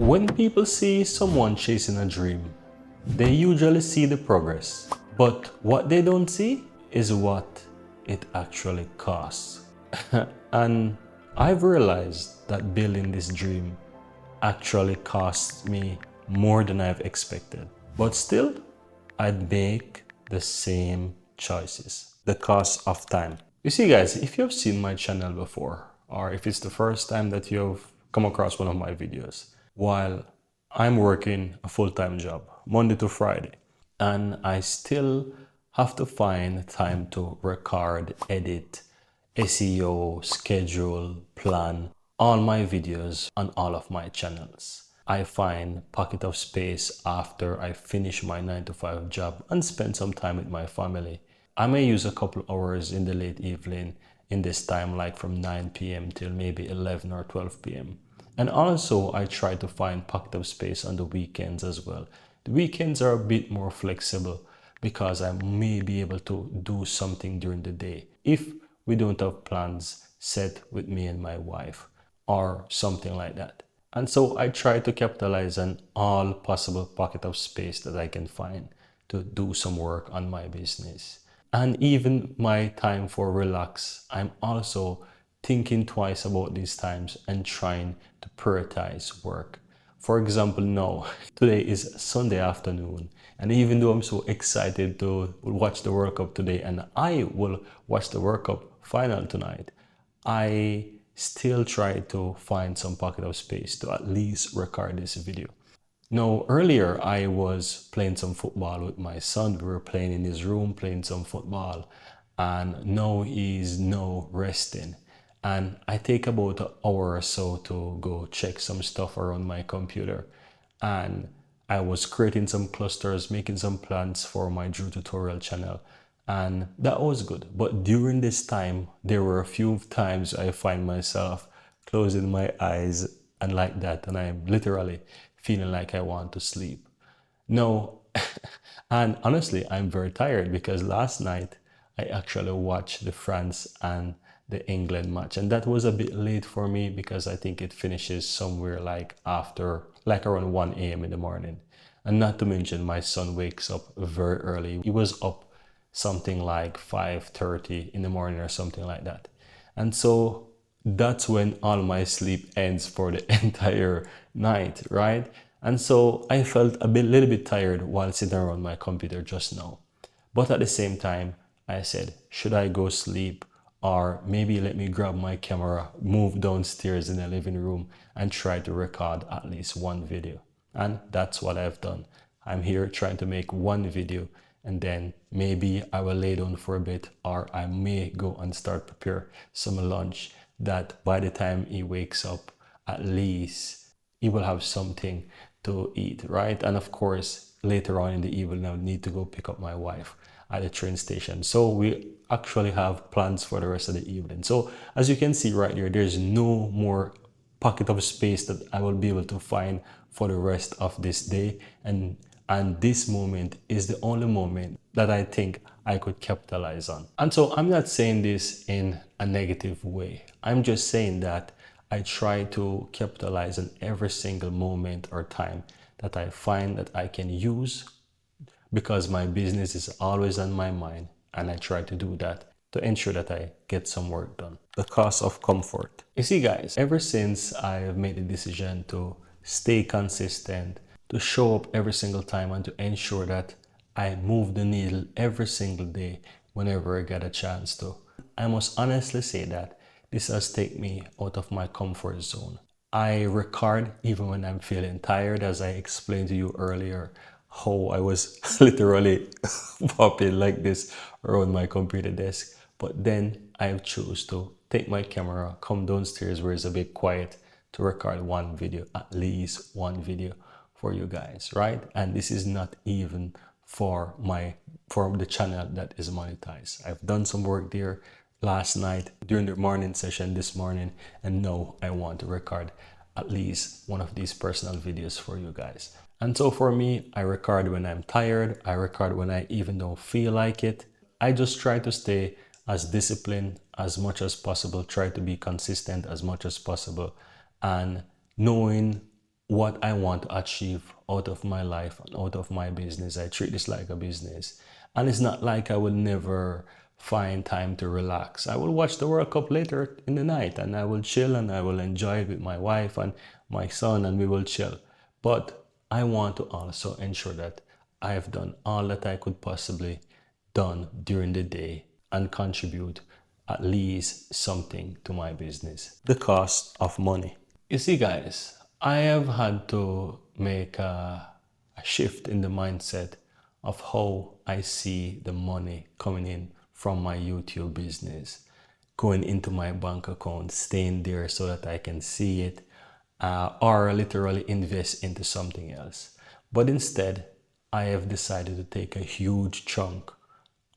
When people see someone chasing a dream, they usually see the progress. But what they don't see is what it actually costs. And I've realized that building this dream actually costs me more than I've expected. But still, I'd make the same choices. The cost of time. You see, guys, if you've seen my channel before, or if it's the first time that you've come across one of my videos, while I'm working a full-time job, Monday to Friday, and I still have to find time to record, edit, SEO, schedule, plan all my videos on all of my channels. I find pocket of space after I finish my 9 to 5 job and spend some time with my family. I may use a couple hours in the late evening in this time, like from 9 p.m. till maybe 11 or 12 p.m. And also I try to find pocket of space on the weekends as well. The weekends are a bit more flexible because I may be able to do something during the day if we don't have plans set with me and my wife or something like that. And so I try to capitalize on all possible pocket of space that I can find to do some work on my business. And even my time for relax, I'm also thinking twice about these times and trying to prioritize work. For example, now, today is Sunday afternoon, and even though I'm so excited to watch the World Cup today, and I will watch the World Cup final tonight, I still try to find some pocket of space to at least record this video. Now, earlier I was playing some football with my son. We were playing in his room, playing some football, and now he's now resting. And I take about an hour or so to go check some stuff around my computer. And I was creating some clusters, making some plans for my Drew tutorial channel. And that was good. But during this time, there were a few times I find myself closing my eyes and like that. And I'm literally feeling like I want to sleep. No, and honestly, I'm very tired because last night I actually watched the France and the England match, and that was a bit late for me because I think it finishes somewhere like after, like around 1 a.m. in the morning. And not to mention, my son wakes up very early. He was up something like 5:30 in the morning or something like that. And so that's when all my sleep ends for the entire night, right? And so I felt a little bit tired while sitting around my computer just now. But at the same time, I said, should I go sleep or maybe let me grab my camera, move downstairs in the living room and try to record at least one video. And that's what I've done. I'm here trying to make one video and then maybe I will lay down for a bit or I may go and start prepare some lunch that by the time he wakes up, at least he will have something to eat, right? And of course, later on in the evening, I'll need to go pick up my wife at the train station. So we actually have plans for the rest of the evening. So as you can see right here, there's no more pocket of space that I will be able to find for the rest of this day. And this moment is the only moment that I think I could capitalize on. And so I'm not saying this in a negative way. I'm just saying that I try to capitalize on every single moment or time that I find that I can use because my business is always on my mind, and I try to do that to ensure that I get some work done. The cost of comfort. You see, guys, ever since I've made the decision to stay consistent, to show up every single time and to ensure that I move the needle every single day whenever I get a chance to, I must honestly say that this has taken me out of my comfort zone. I record even when I'm feeling tired, as I explained to you earlier, how I was literally popping like this around my computer desk. But then I chose to take my camera, come downstairs where it's a bit quiet to record one video, at least one video for you guys, right? And this is not even for the channel that is monetized. I've done some work there last night during the morning session this morning, and now I want to record at least one of these personal videos for you guys. And so for me, I record when I'm tired, I record when I even don't feel like it. I just try to stay as disciplined as much as possible, try to be consistent as much as possible, and knowing what I want to achieve out of my life and out of my business. I treat this like a business. And it's not like I will never find time to relax. I will watch the World Cup later in the night and I will chill and I will enjoy it with my wife and my son and we will chill. But I want to also ensure that I have done all that I could possibly done during the day and contribute at least something to my business. The cost of money. You see, guys, I have had to make a shift in the mindset of how I see the money coming in from my YouTube business, going into my bank account, staying there so that I can see it, or literally invest into something else. But instead, I have decided to take a huge chunk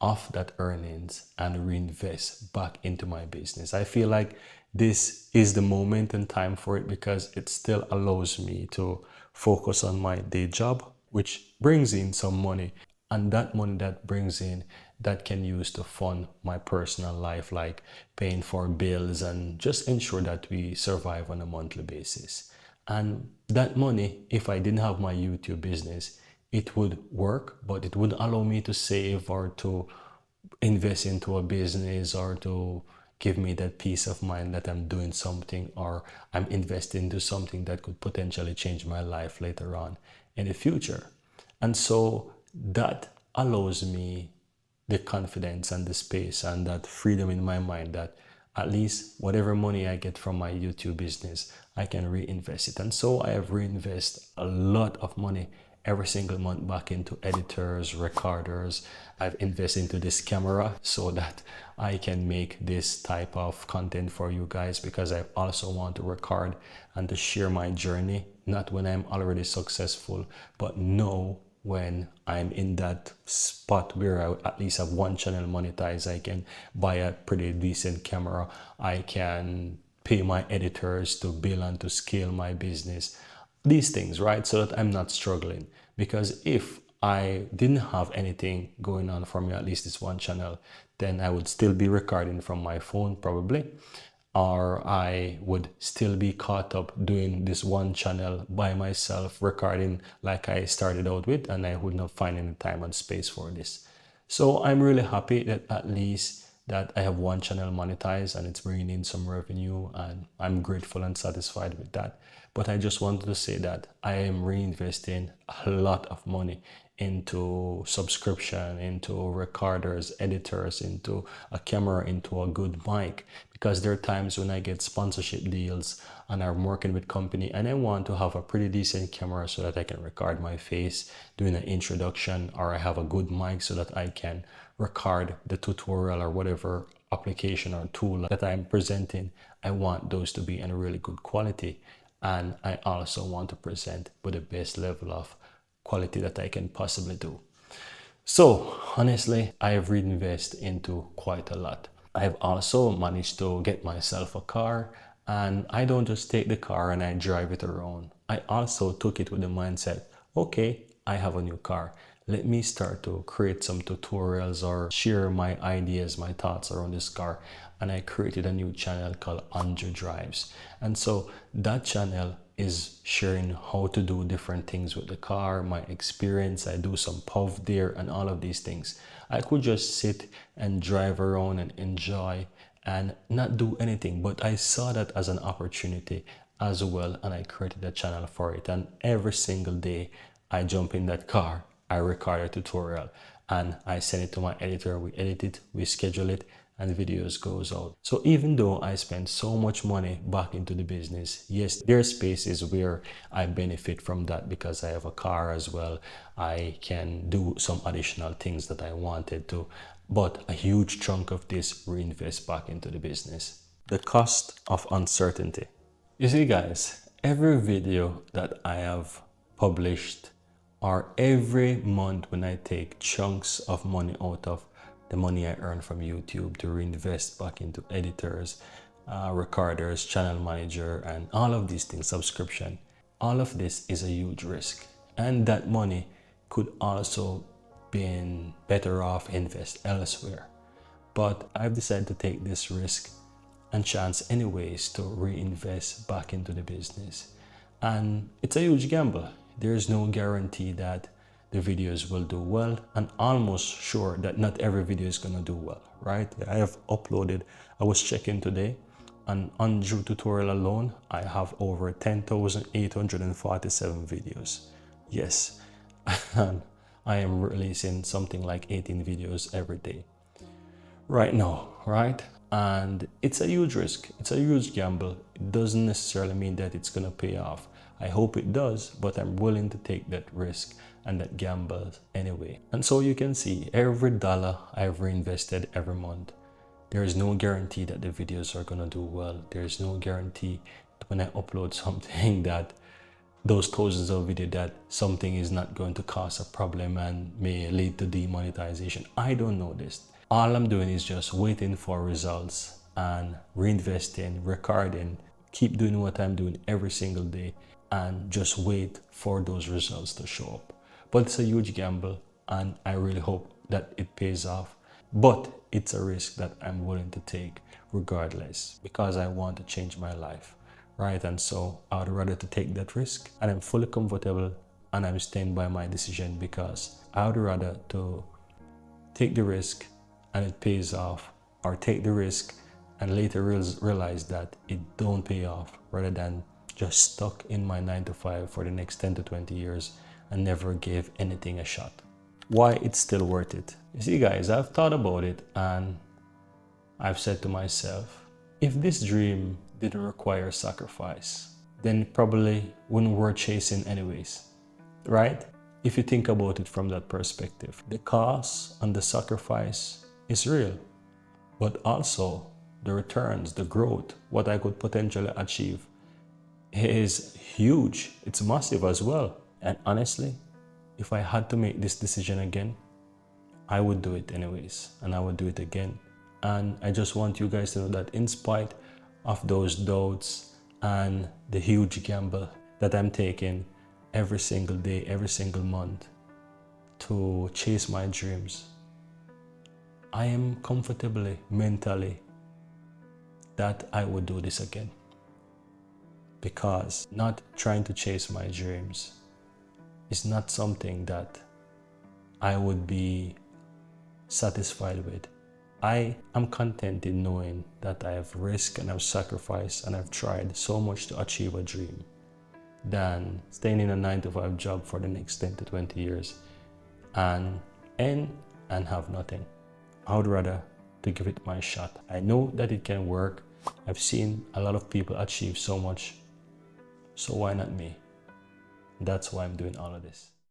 of that earnings and reinvest back into my business. I feel like this is the moment and time for it because it still allows me to focus on my day job, which brings in some money. And that money that brings in, that can use to fund my personal life, like paying for bills and just ensure that we survive on a monthly basis. And that money, if I didn't have my YouTube business, it would work, but it wouldn't allow me to save or to invest into a business or to give me that peace of mind that I'm doing something or I'm investing into something that could potentially change my life later on in the future. And so that allows me the confidence and the space and that freedom in my mind that at least whatever money I get from my YouTube business, I can reinvest it. And so I have reinvested a lot of money every single month back into editors, recorders. I've invested into this camera so that I can make this type of content for you guys, because I also want to record and to share my journey, not when I'm already successful, but know when I'm in that spot where I at least have one channel monetized. I can buy a pretty decent camera. I can pay my editors to build and to scale my business. These things, right? So that I'm not struggling. Because if I didn't have anything going on for me, at least this one channel, then I would still be recording from my phone probably, or I would still be caught up doing this one channel by myself, recording like I started out with, and I would not find any time and space for this. So I'm really happy that at least that I have one channel monetized and it's bringing in some revenue, and I'm grateful and satisfied with that. But I just wanted to say that I am reinvesting a lot of money into subscription, into recorders, editors, into a camera, into a good mic, because there are times when I get sponsorship deals and I'm working with company and I want to have a pretty decent camera so that I can record my face doing an introduction, or I have a good mic so that I can record the tutorial or whatever application or tool that I'm presenting. I want those to be in a really good quality, and I also want to present with the best level of quality that I can possibly do. So honestly, I have reinvested into quite a lot. I have also managed to get myself a car, and I don't just take the car and I drive it around. I also took it with the mindset, okay, I have a new car. Let me start to create some tutorials or share my ideas, my thoughts around this car. And I created a new channel called Andre Drives. And so that channel is sharing how to do different things with the car, my experience. I do some puff there and all of these things. I could just sit and drive around and enjoy and not do anything, but I saw that as an opportunity as well, and I created a channel for it. And every single day I jump in that car, I record a tutorial and I send it to my editor. We edit it, we schedule it, and videos goes out. So even though I spend so much money back into the business, yes, there are spaces where I benefit from that because I have a car as well. I can do some additional things that I wanted to, but a huge chunk of this reinvest back into the business. The cost of uncertainty. You see, guys, every video that I have published, or every month when I take chunks of money out of the money I earn from YouTube to reinvest back into editors, recorders, channel manager, and all of these things, subscription, all of this is a huge risk. And that money could also be better off invest elsewhere. But I've decided to take this risk and chance anyways to reinvest back into the business. And it's a huge gamble. There is no guarantee that the videos will do well, and almost sure that not every video is going to do well, right? I have uploaded, I was checking today, and on Drew tutorial alone, I have over 10,847 videos. Yes, and I am releasing something like 18 videos every day right now, right? And it's a huge risk. It's a huge gamble. It doesn't necessarily mean that it's going to pay off. I hope it does, but I'm willing to take that risk and that gamble anyway. And so you can see every dollar I've reinvested every month, there is no guarantee that the videos are going to do well. There is no guarantee that when I upload something that those thousands of videos that something is not going to cause a problem and may lead to demonetization. I don't know this. All I'm doing is just waiting for results and reinvesting, recording, keep doing what I'm doing every single day and just wait for those results to show up. But it's a huge gamble and I really hope that it pays off. But it's a risk that I'm willing to take regardless because I want to change my life, right? And so I would rather to take that risk, and I'm fully comfortable and I'm staying by my decision because I would rather to take the risk and it pays off, or take the risk and later realize that it don't pay off, rather than just stuck in my 9 to 5 for the next 10 to 20 years and never gave anything a shot. Why it's still worth it? You see guys, I've thought about it and I've said to myself, if this dream didn't require sacrifice, then it probably wouldn't worth chasing anyways, right? If you think about it from that perspective, the cost and the sacrifice is real, but also the returns, the growth, what I could potentially achieve is huge. It's massive as well. And honestly, if I had to make this decision again, I would do it anyways, and I would do it again. And I just want you guys to know that in spite of those doubts and the huge gamble that I'm taking every single day, every single month to chase my dreams, I am comfortably, mentally, that I would do this again. Because not trying to chase my dreams is not something that I would be satisfied with. I am content in knowing that I have risked and I've sacrificed and I've tried so much to achieve a dream than staying in a 9 to 5 job for the next 10 to 20 years and end and have nothing. I would rather to give it my shot. I know that it can work. I've seen a lot of people achieve so much. So why not me? That's why I'm doing all of this.